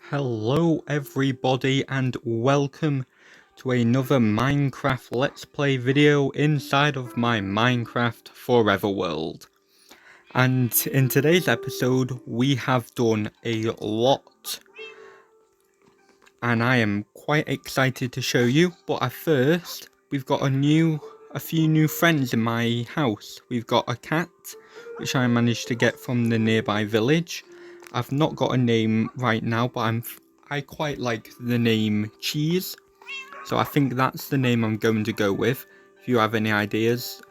Hello everybody and welcome to another Minecraft Let's Play video inside of my Minecraft Forever world. And in today's episode we have done a lot and I am quite excited to show you, but at first we've got a few new friends in my house. We've got a cat which I managed to get from the nearby village. I've not got a name right now, but I quite like the name Cheese, so I think that's the name I'm going to go with. If you have any ideas,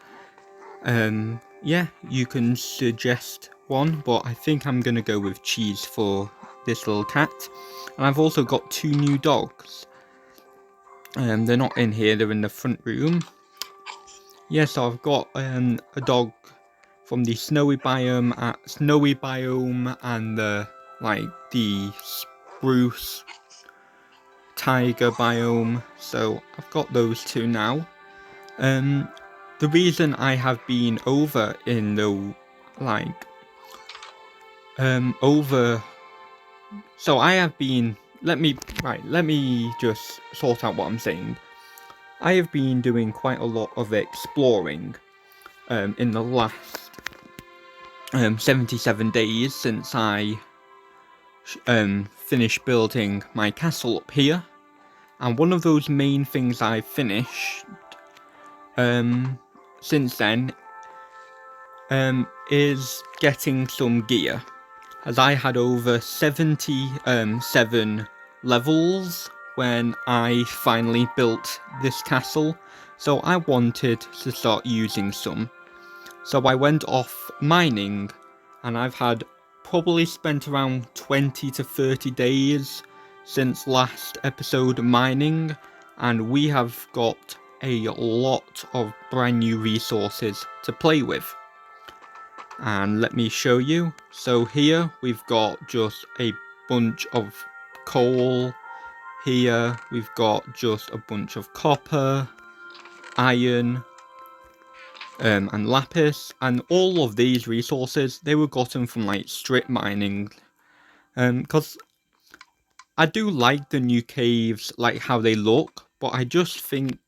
yeah, you can suggest one, but I think I'm going to go with Cheese for this little cat. And I've also got two new dogs. They're not in here, they're in the front room. Yeah, so I've got a dog from the snowy biome and the spruce tiger biome. So I've got those two now. The reason I have been over in the so I have been let me just sort out what I'm saying. I have been doing quite a lot of exploring in the last 77 days since I finished building my castle up here, and one of those main things I've finished since then is getting some gear, as I had over 77 levels when I finally built this castle, so I wanted to start using some. So I went off mining, and I've had probably spent around 20 to 30 days since last episode mining, and we have got a lot of brand new resources to play with. And let me show you. So here we've got just a bunch of coal. Here we've got just a bunch of copper, iron, and lapis, and all of these resources, they were gotten from like strip mining, because I do like the new caves, like how they look, but I just think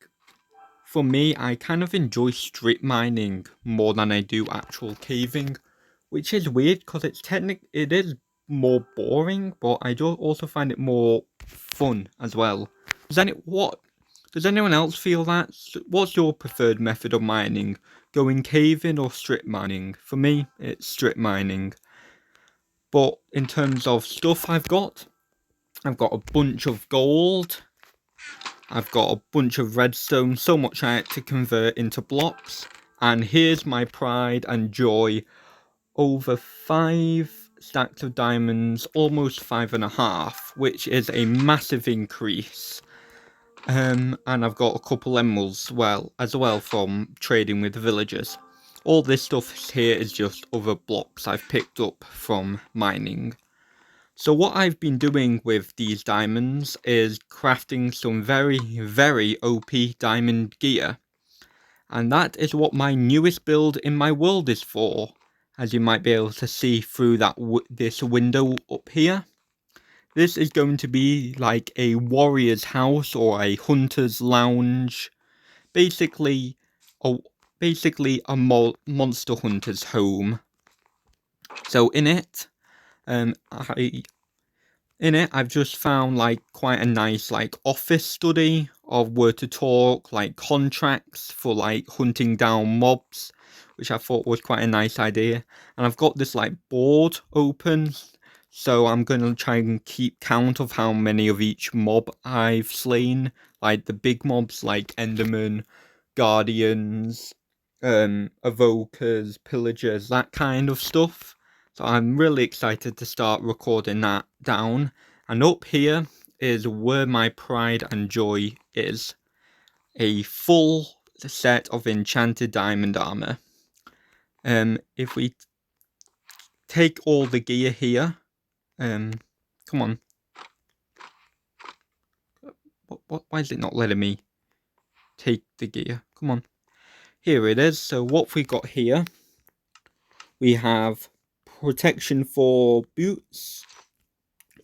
for me I kind of enjoy strip mining more than I do actual caving, which is weird because it is more boring, but I do also find it more fun as well. Does anyone else feel that? What's your preferred method of mining? Going caving or strip mining? For me, it's strip mining. But in terms of stuff I've got a bunch of gold. I've got a bunch of redstone, so much I had to convert into blocks. And here's my pride and joy. Over 5 stacks of diamonds, almost 5.5, which is a massive increase. And I've got a couple emeralds as well from trading with the villagers. All this stuff here is just other blocks I've picked up from mining. So what I've been doing with these diamonds is crafting some very, very OP diamond gear. And that is what my newest build in my world is for, as you might be able to see through this window up here. This is going to be like a warrior's house or a hunter's lounge. Basically a monster hunter's home. So in it, I've just found like quite a nice like office study of where to talk, like contracts for like hunting down mobs, which I thought was quite a nice idea. And I've got this like board open, so I'm going to try and keep count of how many of each mob I've slain, like the big mobs like Enderman, Guardians, Evokers, Pillagers, that kind of stuff. So I'm really excited to start recording that down. And up here is where my pride and joy is. A full set of enchanted diamond armor. If we take all the gear here, come on. Why is it not letting me take the gear? Come on. Here it is. So what we got here, we have protection for boots,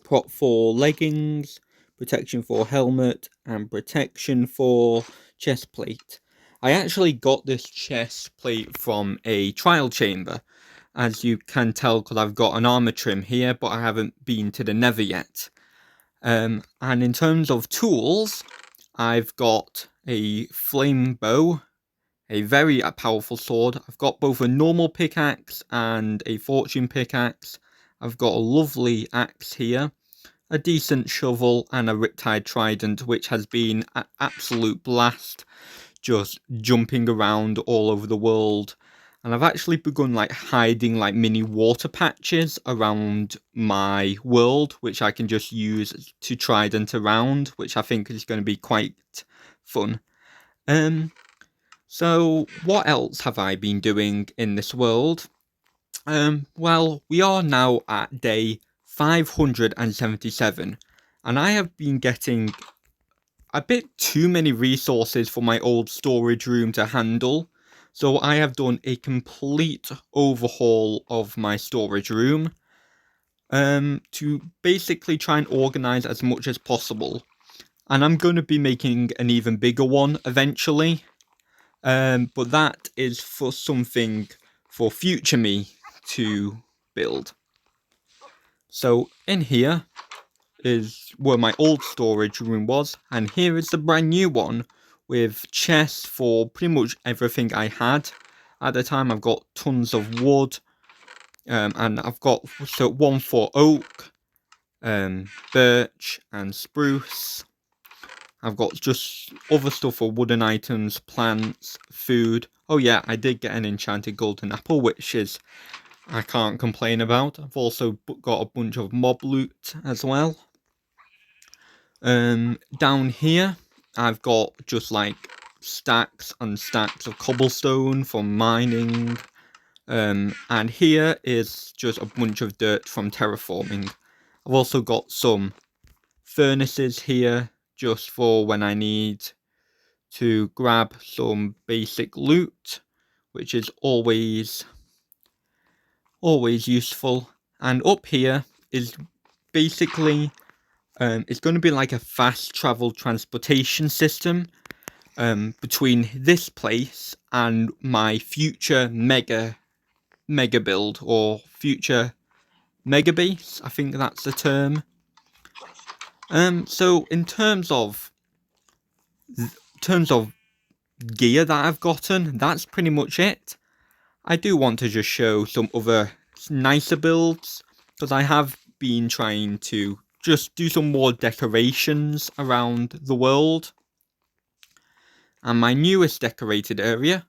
prop for leggings, protection for helmet, and protection for chest plate. I actually got this chest plate from a trial chamber, as you can tell, because I've got an armor trim here, but I haven't been to the nether yet. And in terms of tools, I've got a flame bow, a very powerful sword. I've got both a normal pickaxe and a fortune pickaxe. I've got a lovely axe here, a decent shovel, and a riptide trident, which has been an absolute blast, just jumping around all over the world. And I've actually begun hiding mini water patches around my world, which I can just use to trident around, which I think is going to be quite fun. So what else have I been doing in this world? Well, we are now at day 577, and I have been getting a bit too many resources for my old storage room to handle. So I have done a complete overhaul of my storage room to basically try and organize as much as possible. And I'm going to be making an even bigger one eventually. But that is for something for future me to build. So in here is where my old storage room was, and here is the brand new one with chests for pretty much everything I had. At the time I've got tons of wood, and I've got one for oak, birch and spruce. I've got just other stuff for wooden items, plants, food. Oh yeah, I did get an enchanted golden apple, which is I can't complain about. I've also got a bunch of mob loot as well. Down here, I've got just stacks and stacks of cobblestone from mining. And here is just a bunch of dirt from terraforming. I've also got some furnaces here just for when I need to grab some basic loot, which is always useful. And up here is basically it's going to be like a fast travel transportation system between this place and my future mega build, or future mega base. I think that's the term. So in terms of gear that I've gotten, that's pretty much it. I do want to just show some other nicer builds, because I have been trying to just do some more decorations around the world. And my newest decorated area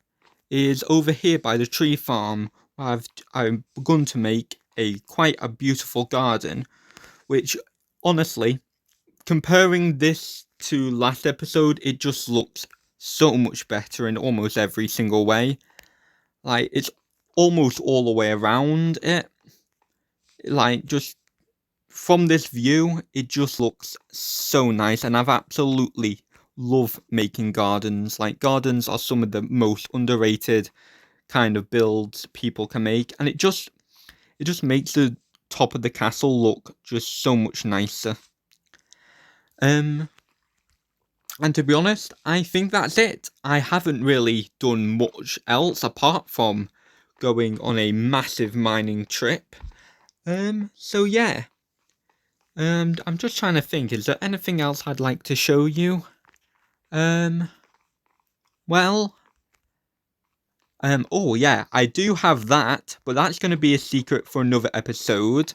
is over here by the tree farm, where I've begun to make quite a beautiful garden, which honestly, comparing this to last episode, it just looks so much better in almost every single way. It's almost all the way around it. Just from this view, it just looks so nice, and I've absolutely love making gardens. Gardens are some of the most underrated kind of builds people can make, and it just makes the top of the castle look just so much nicer. And to be honest, I think that's it. I haven't really done much else apart from going on a massive mining trip. So yeah. And I'm just trying to think, is there anything else I'd like to show you? Oh yeah, I do have that, but that's going to be a secret for another episode.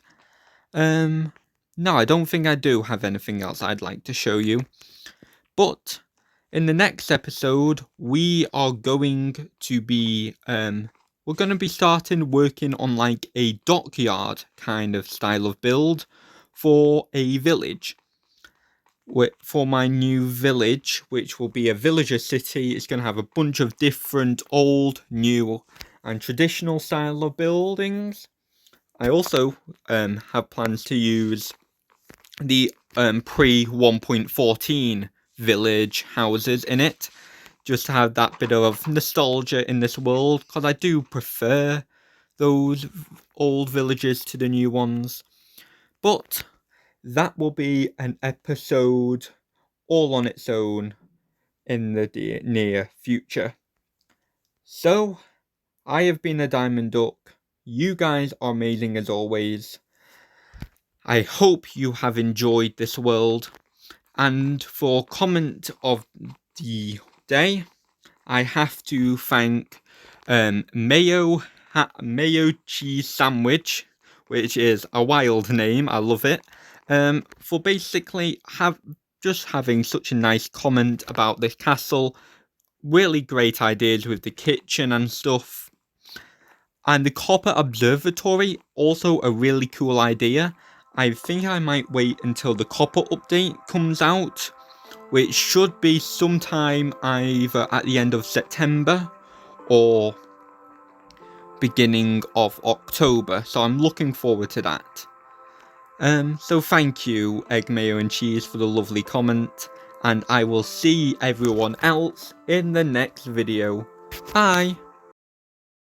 No, I don't think I do have anything else I'd like to show you. But in the next episode, we are going to be, we're going to be starting working on a dockyard kind of style of build for a village. For my new village, which will be a villager city. It's going to have a bunch of different old, new and traditional style of buildings. I also have plans to use the pre 1.14 village houses in it, just to have that bit of nostalgia in this world, because I do prefer those old villages to the new ones. But that will be an episode all on its own in the near future. So, I have been a Diamond Duck. You guys are amazing as always. I hope you have enjoyed this world. And for comment of the day, I have to thank Mayo Cheese Sandwich, which is a wild name. I love it. For basically having such a nice comment about this castle. Really great ideas with the kitchen and stuff. And the Copper Observatory, also a really cool idea. I think I might wait until the Copper update comes out, which should be sometime either at the end of September or beginning of October. So I'm looking forward to that. So thank you, Egg, Mayo and Cheese, for the lovely comment. And I will see everyone else in the next video. Bye!